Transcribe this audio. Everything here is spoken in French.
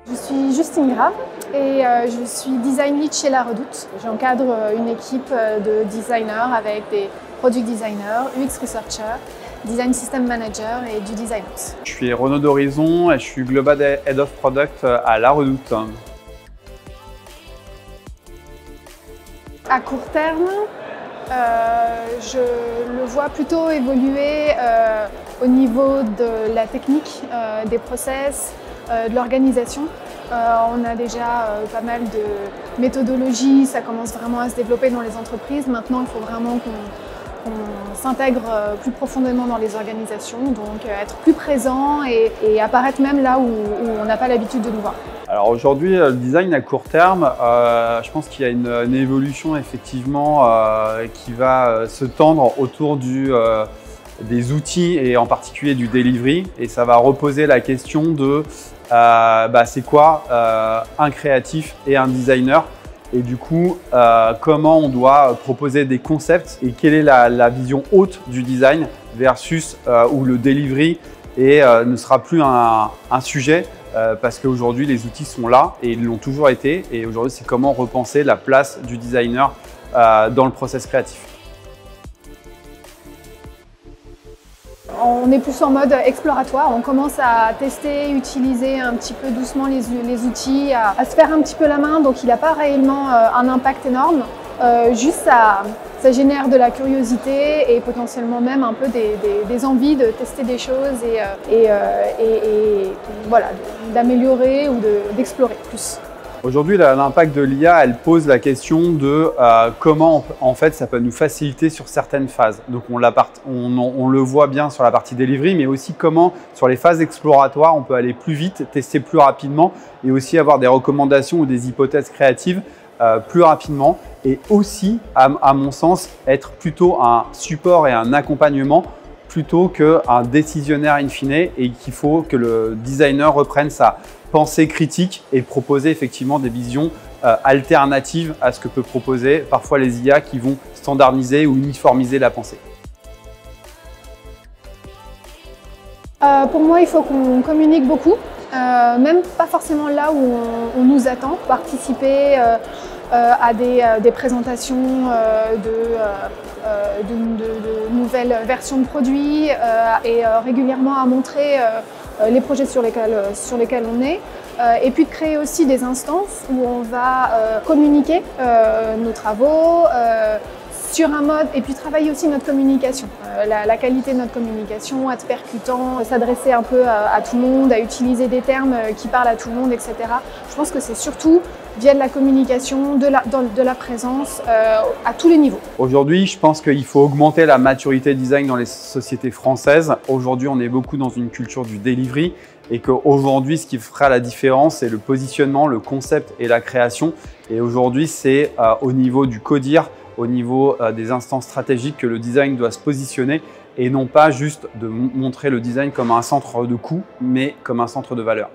Je suis Justine Grave et je suis design lead chez La Redoute. J'encadre une équipe de designers avec des product designers, UX researchers, design system manager et du design ops. Je suis Renaud d'Horizon et je suis Global Head of Product à La Redoute. À court terme, je le vois plutôt évoluer au niveau de la technique, des process, de l'organisation. On a déjà pas mal de méthodologies, ça commence vraiment à se développer dans les entreprises. Maintenant, il faut vraiment qu'on s'intègre plus profondément dans les organisations, donc être plus présent et apparaître même là où on n'a pas l'habitude de nous voir. Alors aujourd'hui, le design à court terme, je pense qu'il y a une évolution effectivement qui va se tendre autour des outils et en particulier du delivery, et ça va reposer la question de c'est quoi un créatif et un designer, et du coup comment on doit proposer des concepts et quelle est la vision haute du design versus où le delivery ne sera plus un sujet parce qu'aujourd'hui les outils sont là et ils l'ont toujours été, et aujourd'hui c'est comment repenser la place du designer dans le process créatif. On est plus en mode exploratoire, on commence à tester, utiliser un petit peu doucement les outils, à se faire un petit peu la main, donc il n'a pas réellement un impact énorme, juste ça génère de la curiosité et potentiellement même un peu des envies de tester des choses et voilà, d'améliorer ou d'explorer plus. Aujourd'hui, l'impact de l'IA, elle pose la question de comment en fait ça peut nous faciliter sur certaines phases. Donc on le voit bien sur la partie delivery, mais aussi comment sur les phases exploratoires, on peut aller plus vite, tester plus rapidement et aussi avoir des recommandations ou des hypothèses créatives plus rapidement, et aussi, à mon sens, être plutôt un support et un accompagnement plutôt qu'un décisionnaire in fine, et qu'il faut que le designer reprenne sa pensée critique et proposer effectivement des visions alternatives à ce que peut proposer parfois les IA qui vont standardiser ou uniformiser la pensée. Pour moi, il faut qu'on communique beaucoup, même pas forcément là où on nous attend, participer à des présentations de nouvelles versions de produits et régulièrement à montrer les projets sur lesquels on est, et puis de créer aussi des instances où on va communiquer nos travaux sur un mode, et puis travailler aussi notre communication, la qualité de notre communication, être percutant, s'adresser un peu à tout le monde, à utiliser des termes qui parlent à tout le monde, etc. Je pense que c'est surtout via de la communication, de la présence à tous les niveaux. Aujourd'hui, je pense qu'il faut augmenter la maturité design dans les sociétés françaises. Aujourd'hui, on est beaucoup dans une culture du delivery, et qu'aujourd'hui, ce qui fera la différence, c'est le positionnement, le concept et la création. Et aujourd'hui, c'est au niveau du codir, au niveau des instances stratégiques que le design doit se positionner, et non pas juste de montrer le design comme un centre de coût, mais comme un centre de valeur.